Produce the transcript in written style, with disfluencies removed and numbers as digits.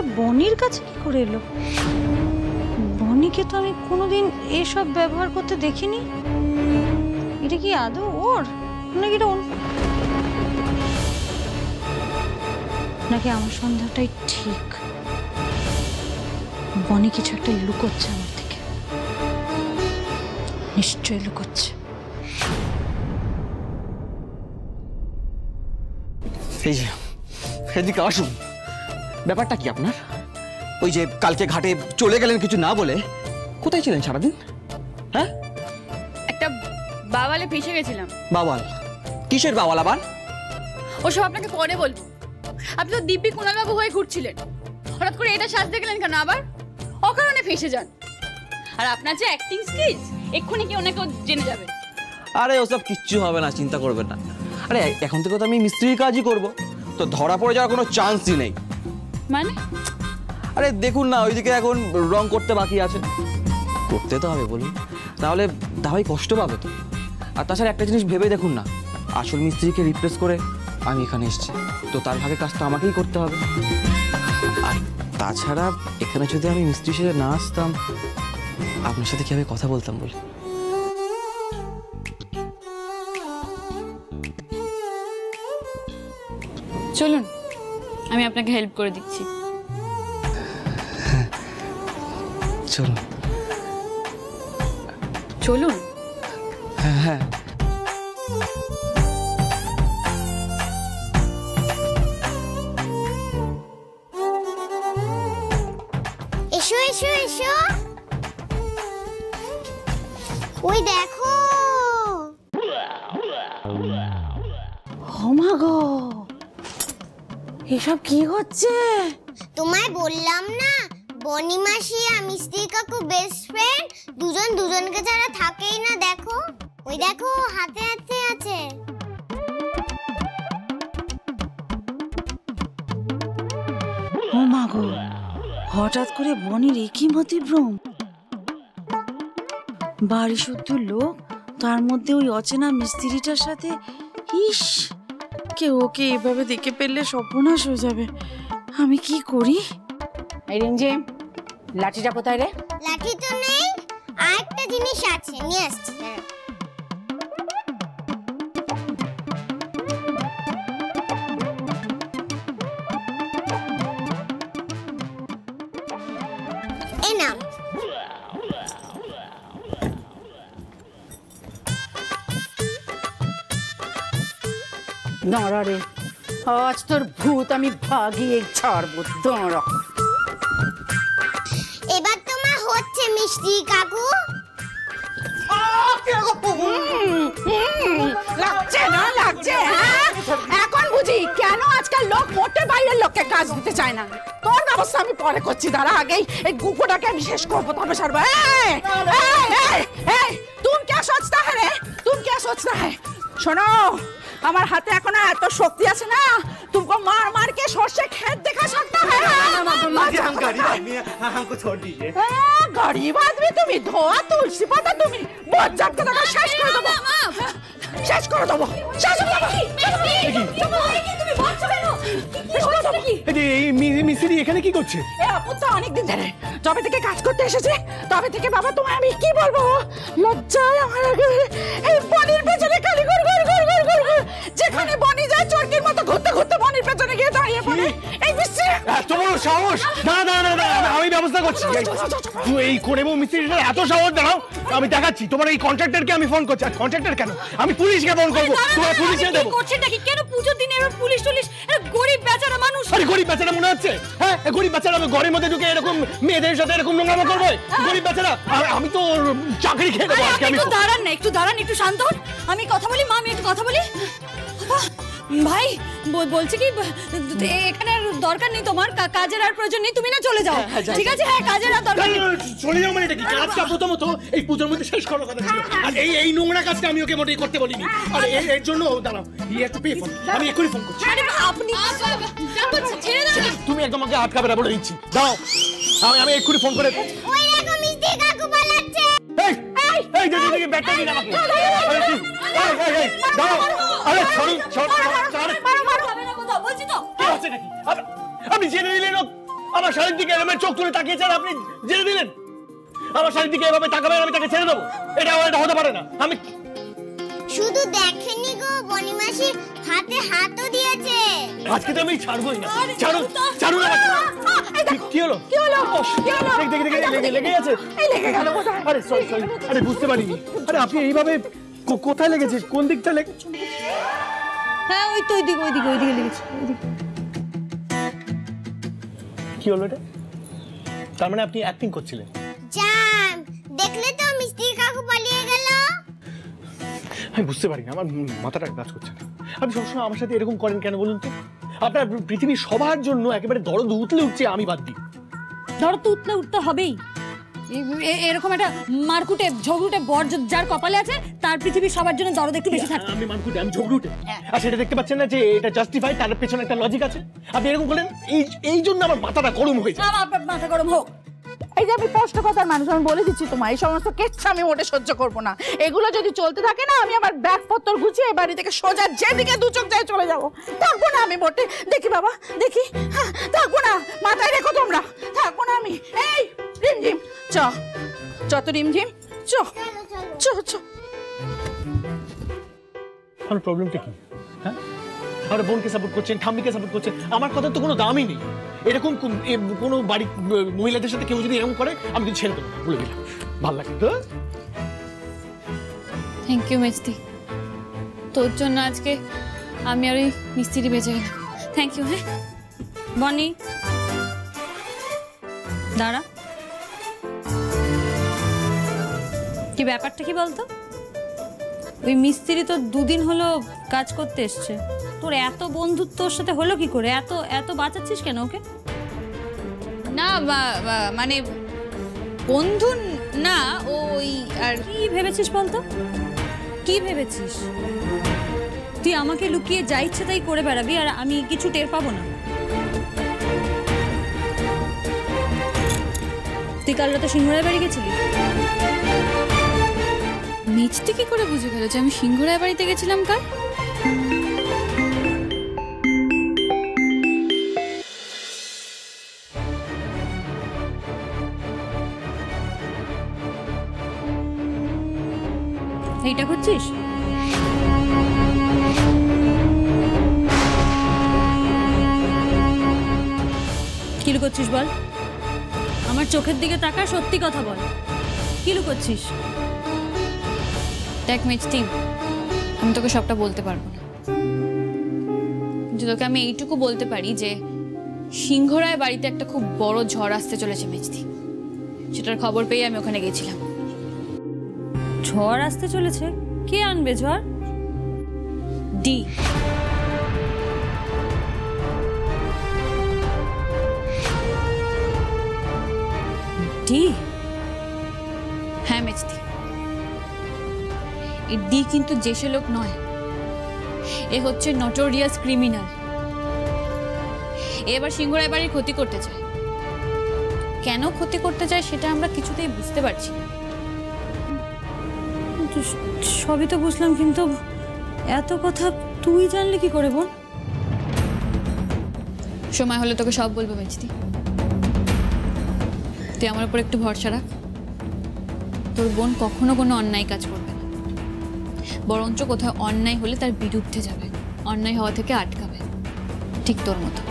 এটা বনির কাছে কি করে এলো? বনিকে তো আমি কোনোদিন এসব ব্যবহার করতে দেখিনি। এটা কি আদৌ ওর নাকি এটা নাকি আমার সন্দেহটাই ঠিক? বনি কিছু একটা লুকোচ্ছে আমার থেকে, নিশ্চয়ই লুকোচ্ছে। এই যে এদিকে আসুন, ব্যাপারটা কি আপনার? ওই যে কালকে ঘাটে চলে গেলেন কিছু না বলে, কোথায় ছিলেন সারাদিন? হ্যাঁ, একটা বাওয়ালে ফেসে গেছিলাম। বাওয়াল? কিসের বাওয়াল আবার? ওসব আপনাকে পরে বলবো। আপনি তো দিব্যি কুণালবাবু হয়ে ঘুরছিলেন, হঠাৎ করে এটা সাজতে গেলেন কেন? আবার অকারণে ফেসে যান। আর আপনার যে অ্যাক্টিং স্কিলস, এক্ষুনি কেউ না কেউ জেনে যাবে। আরে ওসব কিচ্ছু হবে না, চিন্তা করবেন না। আরে এখন থেকে তো আমি মিস্ত্রির কাজই করব, তো ধরা পড়ে যাওয়ার কোনো চান্সই নেই। মানে? আরে দেখুন না, ওইদিকে এখন রং করতে বাকি আছে, করতে তো হবে বলুন, নাহলে দাওয়াই কষ্ট পাবে তো। আর তাছাড়া একটা জিনিস ভেবে দেখুন না, আসল মিস্ত্রিকে রিপ্লেস করে আমি এখানে এসেছি, তো তার ভাগে কাজটা আমাকেই করতে হবে। আর তাছাড়া এখানে যদি আমি মিস্ত্রি হিসেবে না আসতাম, আপনার সাথে কিভাবে কথা বলতাম বলে? চলুন, আমি আপনাকে হেল্প করে দিচ্ছি। চলুন চলুন। হ্যাঁ হ্যাঁ, এসো এসো এসো, ওই দেখো। ও মা গো, এসব কি হচ্ছে? তোমায় বললাম না, বনি মাসি আর মিস্ত্রি কাকু বেস্ট ফ্রেন্ড, দুজন দুজনকে ছাড়া থাকেই না। দেখো, ওই দেখো হাতে হাতে আছে। ও মা গো, হঠাৎ করে বনির একই মতিভ্রম। বাড়ি শুদ্ধ লোক, তার মধ্যে ওই অচেনা মিস্ত্রিটার সাথে। ইস, কেউ ওকে এভাবে দেখে ফেললে সর্বনাশ হয়ে যাবে। আমি কি করি? এই রিঞ্জিম, লাঠিটা কোথায় রে? লাঠি তো নেই, আর একটা জিনিস আছে, নিয়ে আসছি। এই নাও। দাঁড়া রে, আজ তোর ভূত আমি ভাগিয়ে ছাড়বো। দাঁড়া। এবার তোমার হচ্ছে মিষ্টি কাকু। লাগছে না লাগছে? এখন বুঝি কেন আজকাল লোক মোটে বাইরের লোককে কাজ দিতে চায় না। তোর ব্যবস্থা আমি পরে করছি, দাঁড়া। আগেই এই গুপোটাকে আমি শেষ করবো, তবে সারবো। তুম কে সোচতা হ্যায় রে, তুম কে সোচতা হ্যায়? শোনো, আমার হাতে এখন এত শক্তি আছে না, तुमको मार मार के सौसे खेत दिखा सकता है। हम गरीब आदमी हैं, हमको छोड़ दीजिए। गरीब आदमी तुम्हें धोआ तुलसी पता तुम्हें बहुत जब तक शेष कर दो, शेष कर दो, शेष कर दो। মিস্ত্রি এখানে কি করছে? এ আপুটা অনেক দিন ধরে যবে থেকে কাজ করতে এসেছে, তবে থেকে বাবা তোমায় আমি কি বলবো, লজ্জায় আমার এই বনির পেছনে খালি ঘুর ঘুর ঘুর ঘুর ঘুর ঘুর, যেখানে বনি যায় চরকির মতো ঘুরতে ঘুরতে বনির পেছনে গিয়ে দাঁড়িয়ে পড়ে। এই মিস্ত্রি এত বড় সাহস! না না না না, আমি ব্যবস্থা করছি। তুই এই করে মিস্ত্রিটা এত সাহস, দাঁড়াও আমি দেখাচ্ছি। তোমার এই কন্ট্রাক্টরকে আমি ফোন করছি। আর কন্ট্রাক্টর কেন, আমি পুলিশকে ফোন করবো। তোমার পুলিশে দেবো। করছেন নাকি? কেন পুজোর দিনে এবার পুলিশ টুলিশ? গরিব বেচারা মানুষ। আরে গরিব বেচারা মনে হচ্ছে? হ্যাঁ, গরিব বেচারা আমি ঘরের মধ্যে ঢুকে এরকম মেয়েদের সাথে এরকম নোংরামো করবো? গরিব বেচারা, আমি তো চাকরি খেয়ে দেবো আজকে। আমি একটু দাঁড়ান না, একটু দাঁড়ান, একটু শান্ত হন। আমি কথা বলি মা, আমি একটু কথা বলি। ভাই বলছি কি, এখানে দরকার নেই তোমার, কাজের আর প্রয়োজন নেই, তুমি না চলে যাও। ঠিক আছে? হ্যাঁ, কাজের আর দরকার নেই। চলে যাও মানে এটা কি? কাজটা প্রথমত এই পূজার মধ্যে শেষ করার কথা ছিল। আর এই নোংরা কাজটা আমি ওকে মোটেই করতে বলিনি। আর এর জন্য দাঁড়াও, একটু পে ফোন, আমি এক্ষুনি ফোন করছি। আপনি ছেড়ে দাও। তুমি একদম আমাকে আটকাবে না বলে দিচ্ছি। দাও, আমি এক্ষুনি ফোন করে। ওই দেখো মিষ্টি কাকু পালাচ্ছে। এই এই দিদি ব্যাগটা দিন আমাকে। এই দাও। আরে সরি, মারো মারো হবে না কোথাও, বলছি তো। কি হচ্ছে নাকি? আপনি জেনে নিলেন আমার শাড়ির দিকে এভাবে চোখ তুলে তাকিয়েছেন, আপনি জেনে দিলেন। আমার শাড়ির দিকে এভাবে তাকাবেন, আমি তাকে ছেড়ে দেবো? এটা হতে পারে না। আমি শুধু দেখেনি গো, বনি মাসি হাতে হাতও দিয়েছে। আজকে তো আমি ছাড়বোই না। ছাড়ুন, ছাড়ুন আমাকে। কি হলো? কি হলো? কি হলো? লেগে গেছে। এই লেগে গেল কোথায়? আরে সরি, আরে বুঝতে পারিনি। আরে আপনি এইভাবে কোথায় লেগেছে? কোন দিকটা লেগেছে? হ্যাঁ ওই তো ওইদিকে লেগেছে। কি হলো এটা? তার মানে আপনি অ্যাক্টিং করছিলেন? জান, দেখলে তো মিস্ত্রি কাকু পালিয়ে গেল। আমি বুঝতে পারি না, আমার মাথাটা কাজ করছে না। আপনি সবসময় আমার সাথে এরকম করেন কেন বলুন তো? আপনার পৃথিবীর সবার জন্য একেবারে দরদ উতলে উঠছে, আমি বাদ দিই। ধরো তো উঠতে হবেই। এরকম একটা মারকুটে ঝগড়ুটে বর যার কপালে আছে, তার পৃথিবীর সবার জন্য দরদ একটু বেশি থাকে। আমি মারকুটে, আমি ঝগড়ুটে। আর সেটা দেখতে পাচ্ছেন না যে এটা জাস্টিফাই, তার পেছনে একটা লজিক আছে। আপনি এরকম করলেন, এই জন্য আমার মাথাটা গরম হয়েছে। আমার মাথা গরম হোক। এই যে আমি স্পষ্ট কথার মানুষ, আমি বলে দিচ্ছি তোমার এই সমস্ত কেচ্ছা আমি মোটে সহ্য করবো না। এগুলো যদি চলতে থাকে না, আমি আমার ব্যাগপত্র গুছিয়ে এই বাড়ি থেকে সোজা যেদিকে দু চোখ যায় চলে যাবো। থাকবো না আমি মোটে। দেখি বাবা, দেখি। হ্যাঁ, থাকবো না, মাথায় রেখো তোমরা। থাকবো না আমি। এই রিমঝিম চ তো রিমঝিম চ। আমার প্রবলেমটা কি? হ্যাঁ, আমার বোনকে সাপোর্ট করছেন, ঠাম্মিকে সাপোর্ট করছেন, আমার কথা তো কোনো দামই নেই। এরকম কোনো বাড়ি মহিলাদের সাথে কেউ যদি এরকম করে, আমি কিন্তু ছেড়ে দেবো না, বলে দিলাম। ভালো লাগে তো? থ্যাংক ইউ মিস্ত্রি, তোর জন্য আজকে আমি আর ওই মিস্ত্রি বেঁচে গেলাম। Thank you. হ্যাঁ বনি, দাঁড়া। কি ব্যাপারটা কি বলতো? ওই মিস্ত্রি তো দুদিন হলো কাজ করতে এসছে, তোর এত বন্ধুত্ব ওর সাথে হলো কি করে? এত বাঁচাচ্ছিস কেন ওকে? না মানে বন্ধু না, ওই আর কি ভেবেছিস বলতো? কি ভেবেছিস তুই আমাকে লুকিয়ে যা ইচ্ছে তাই করে বেড়াবি আর আমি কিছু টের পাবো না? তুই কাল রাতে সিংহরায় বাড়ি গেছিলি? মেজতে কি করে বুঝে গেল যে আমি সিংহরায় বাড়িতে গেছিলাম কাল? এইটা করছিস? কি লুকোচ্ছিস বল? আমার চোখের দিকে তাকা, সত্যি কথা বল, কি লুকোচ্ছিস? দেখ মিষ্টি, আমি তোকে সবটা বলতে পারবো না, কিন্তু তোকে আমি এইটুকু বলতে পারি যে সিংহরায় বাড়িতে একটা খুব বড় ঝড় আসতে চলেছে মিষ্টি। সেটার খবর পেয়ে আমি ওখানে গেছিলাম। ঝড় আসতে চলেছে? কে আনবে ঝড়? ডি। ডি? হ্যাঁ মিষ্টি, এই ডি কিন্তু যে সে লোক নয়, এ হচ্ছে নটোরিয়াস ক্রিমিনাল। এবার সিংহরায় বাড়ির ক্ষতি করতে চায়। কেন ক্ষতি করতে চায় সেটা আমরা কিছুতেই বুঝতে পারছি না। সবই তো বুঝলাম, কিন্তু এত কথা তুই জানলি কি করে বোন? সময় হলে তোকে সব বলবো মিষ্টি, তুই আমার উপর একটু ভরসা রাখ। তোর বোন কখনো কোনো অন্যায় কাজ করবে না, বরঞ্চ কোথাও অন্যায় হলে তার বিরুদ্ধে যাবে, অন্যায় হওয়া থেকে আটকাবে, ঠিক তোর মতো।